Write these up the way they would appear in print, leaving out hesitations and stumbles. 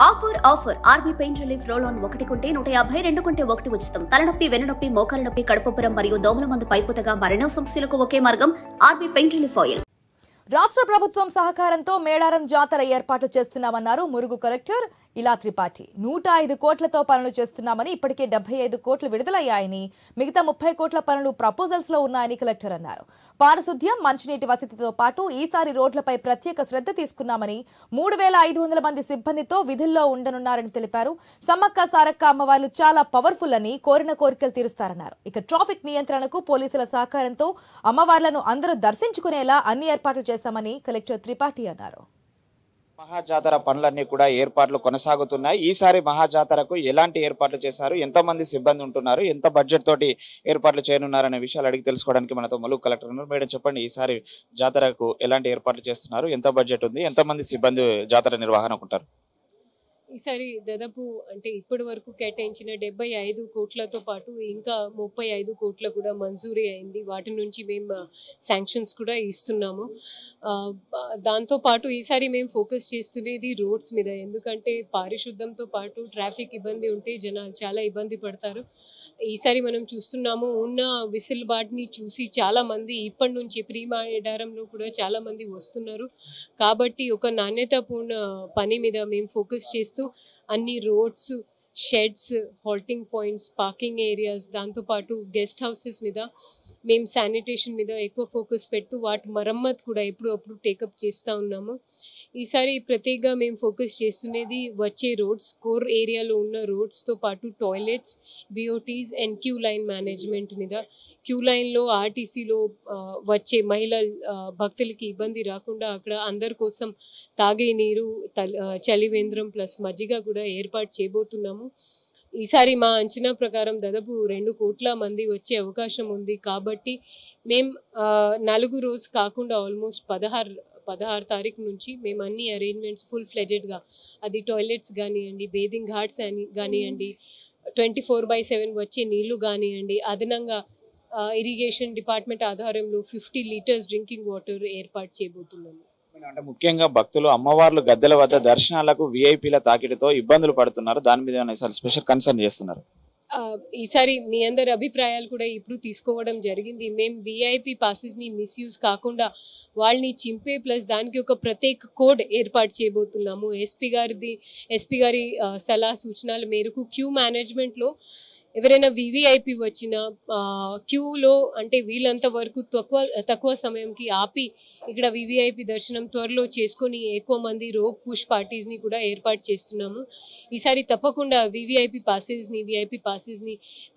Offer RB pain relief roll on 1 కొంటే 150, 2 కొంటే 1 ఉచితం. తలనొప్పి, వెన్నునొప్పి, మోకాల నొప్పి, కడుపుబ్బరం మరియు దోమల మందు పైపుతగా మరెన్నో సమస్యలకు ఒకే మార్గం ఆర్బీ పెయిన్ రిలీఫ్ ఆయిల్. రాష్ట్ర ప్రభుత్వం సహకారంతో మేడారం జాతర ఏర్పాటు చేస్తున్నామన్నారు మురుగు కలెక్టర్ ఇలా త్రిపాఠి. 105 కోట్లతో పనులు చేస్తున్నామని, ఇప్పటికే 75 కోట్లు విడుదలయ్యాయని, మిగతా 30 కోట్ల పనులు ప్రపోజల్స్ లో ఉన్నాయని కలెక్టర్ అన్నారు. పారిశుద్ధ్యం, మంచినీటి వసతితో పాటు ఈసారి రోడ్లపై ప్రత్యేక శ్రద్ధ తీసుకున్నామని, 3500 మంది సిబ్బందితో విధుల్లో ఉండనున్నారని తెలిపారు. సమ్మక్క సారక్క అమ్మవార్లు చాలా పవర్ఫుల్ అని, కోరిన కోరికలు తీరుస్తారన్నారు. ఇక ట్రాఫిక్ నియంత్రణకు పోలీసుల సహకారంతో అమ్మవార్లను అందరూ దర్శించుకునేలా అన్ని ఏర్పాట్లు చేశామని కలెక్టర్ త్రిపాఠి అన్నారు. మహాజాతర పనులన్నీ కూడా ఏర్పాట్లు కొనసాగుతున్నాయి. ఈసారి మహాజాతరకు ఎలాంటి ఏర్పాట్లు చేశారు, ఎంతమంది సిబ్బంది ఉంటున్నారు, ఎంత బడ్జెట్ తోటి ఏర్పాట్లు చేయనున్నారు అనే విషయాలు అడిగి తెలుసుకోవడానికి మనతో ములుగు కలెక్టర్ ఉన్నారు. మేడం చెప్పండి, ఈసారి జాతరకు ఎలాంటి ఏర్పాట్లు చేస్తున్నారు, ఎంత బడ్జెట్ ఉంది, ఎంతమంది సిబ్బంది జాతర నిర్వహణకు ఉంటారు? ఈసారి దాదాపు అంటే ఇప్పటి వరకు కేటాయించిన 75 కోట్లతో పాటు ఇంకా 35 కోట్ల కూడా మంజూరీ అయింది. వాటి నుంచి మేము శాంక్షన్స్ కూడా ఇస్తున్నాము. దాంతోపాటు ఈసారి మేము ఫోకస్ చేస్తున్నది రోడ్స్ మీద. ఎందుకంటే పారిశుద్ధంతో పాటు ట్రాఫిక్ ఇబ్బంది ఉంటే జనాలు చాలా ఇబ్బంది పడతారు. ఈసారి మనం చూస్తున్నాము, ఉన్న విసిల్బాట్ని చూసి చాలామంది ఇప్పటి నుంచి ప్రీ మేడారంలో కూడా చాలామంది వస్తున్నారు. కాబట్టి ఒక నాణ్యతాపూర్ణ పని మీద మేము ఫోకస్ చేస్తూ అన్ని roads, sheds, halting points, parking areas, దాంతోపాటు గెస్ట్ హౌసెస్ మీద మేము శానిటేషన్ మీద ఎక్కువ ఫోకస్ పెడుతూ వాటి మరమ్మతు కూడా ఎప్పుడప్పుడు టేకప్ చేస్తూ ఉన్నాము. ఈసారి ప్రత్యేకంగా మేము ఫోకస్ చేస్తున్నది వచ్చే రోడ్స్, కోర్ ఏరియాలో ఉన్న రోడ్స్తో పాటు toilets, BOTs and queue line management మీద. క్యూ లైన్లో ఆర్టీసీలో వచ్చే మహిళా భక్తులకి ఇబ్బంది రాకుండా అక్కడ అందరి కోసం తాగే నీరు, చలివేంద్రం ప్లస్ మజ్జిగ కూడా ఏర్పాటు చేయబోతున్నాము. ఈసారి మా అంచనా ప్రకారం దాదాపు 2 కోట్ల మంది వచ్చే అవకాశం ఉంది. కాబట్టి మేము 4 రోజు కాకుండా ఆల్మోస్ట్ 16 తారీఖు నుంచి మేము అన్ని అరేంజ్మెంట్స్ ఫుల్ ఫ్లెజెడ్గా, అది టాయిలెట్స్ కానివ్వండి, బేదింగ్ ఘాట్స్ కానివ్వండి, 24/7 వచ్చే నీళ్లు కానివ్వండి, అదనంగా ఇరిగేషన్ డిపార్ట్మెంట్ ఆధారంలో 50 లీటర్స్ డ్రింకింగ్ వాటర్ ఏర్పాటు చేయబోతున్నాము. అంటే ముఖ్యంగా భక్తులు అమ్మవార్లు గద్దెల వద్ద దర్శనాలకు విఐపీల తాకిడితో ఇబ్బందులు పడుతున్నారు. దాని మీద స్పెషల్ కన్సర్న్ చేస్తున్నారు. ఈసారి మీ అందరి అభిప్రాయాలు కూడా ఇప్పుడు తీసుకోవడం జరిగింది. మేము విఐపి పాసెస్ని మిస్యూజ్ కాకుండా వాళ్ళని చింపే ప్లస్ దానికి ఒక ప్రత్యేక కోడ్ ఏర్పాటు చేయబోతున్నాము. ఎస్పీ గారి సలహా సూచనల మేరకు క్యూ మేనేజ్మెంట్లో ఎవరైనా వివిఐపి వచ్చిన క్యూలో అంటే వీళ్ళంత వరకు తక్కువ సమయంకి ఆపి ఇక్కడ వివిఐపి దర్శనం త్వరలో చేసుకొని ఎక్కువ మంది రోప్ పుష్ పార్టీస్ని కూడా ఏర్పాటు చేస్తున్నాము. ఈసారి తప్పకుండా వివిఐపి పాసెస్ని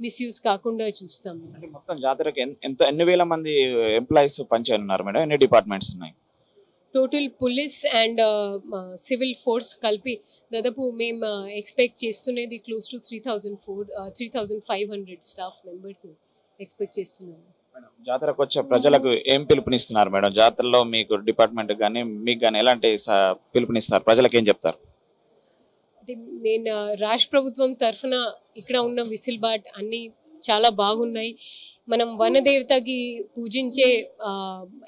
మిస్యూజ్ కాకుండా చూస్తాము. అంటే మొత్తం జాతరకు ఎన్ని వేల మంది ఎంప్లాయీస్ పనిచేయనున్నారు మేడం? ఎన్ని డిపార్ట్మెంట్స్ ఉన్నాయి? Total police and civil force కలిపి దాదాపు మేము ఎక్స్పెక్ట్ చేస్తున్నది close to 3,500 staff members expect చేస్తున్నాము. జాతరకు వచ్చే ప్రజలకు ఏం పిలుపునిస్తున్నారు మేడం? జాతరలో మీకు డిపార్ట్మెంట్ కానీ మీకు కానీ ఎలాంటి పిలుపునిస్తారు? ప్రజలకు ఏం చెప్తారు? నేను రాష్ట్ర ప్రభుత్వం తరఫున ఇక్కడ ఉన్న విసిల్బాట్ అన్నీ చాలా బాగున్నాయి. మనం వనదేవతకి పూజించే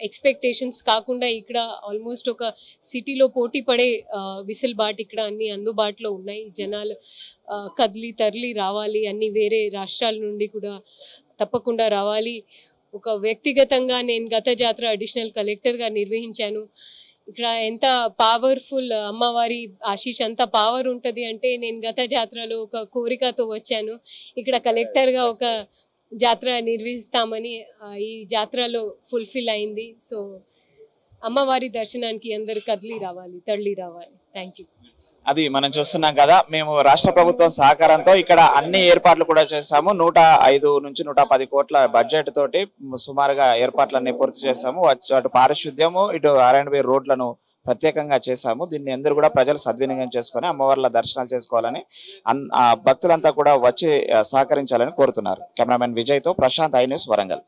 ఎక్స్పెక్టేషన్స్ కాకుండా ఇక్కడ ఆల్మోస్ట్ ఒక సిటీలో పోటీ పడే విసిల్బాట్ ఇక్కడ అన్ని అందుబాటులో ఉన్నాయి. జనాలు కదిలి తరలి రావాలి, అన్ని వేరే రాష్ట్రాల నుండి కూడా తప్పకుండా రావాలి. ఒక వ్యక్తిగతంగా నేను గత జాతర అడిషనల్ కలెక్టర్గా నిర్వహించాను. ఇక్కడ ఎంత పవర్ఫుల్ అమ్మవారి ఆశీష్, అంత పవర్ ఉంటుంది అంటే నేను గత జాతరలో ఒక కోరికతో వచ్చాను. ఇక్కడ కలెక్టర్గా ఒక జాతర నిర్వహిస్తామని ఈ జాతరలో ఫుల్ఫిల్ అయింది. సో అమ్మవారి దర్శనానికి అందరు కదిలి రావాలి, తరలి రావాలి. Thank you. అది మనం చూస్తున్నాం కదా, మేము రాష్ట్ర ప్రభుత్వం సహకారంతో ఇక్కడ అన్ని ఏర్పాట్లు కూడా చేశాము. 105 నుంచి 110 కోట్ల బడ్జెట్ తోటి సుమారుగా ఏర్పాట్లన్నీ పూర్తి చేశాము. అటు పారిశుద్ధ్యము, ఇటు R&B రోడ్లను ప్రత్యేకంగా చేశాము. దీన్ని అందరూ కూడా ప్రజలు సద్వినియోగం చేసుకొని అమ్మవార్ల దర్శనాలు చేసుకోవాలని, భక్తులంతా కూడా వచ్చి సహకరించాలని కోరుతున్నారు. కెమెరామెన్ విజయ్తో ప్రశాంత్, ఐ న్యూస్, వరంగల్.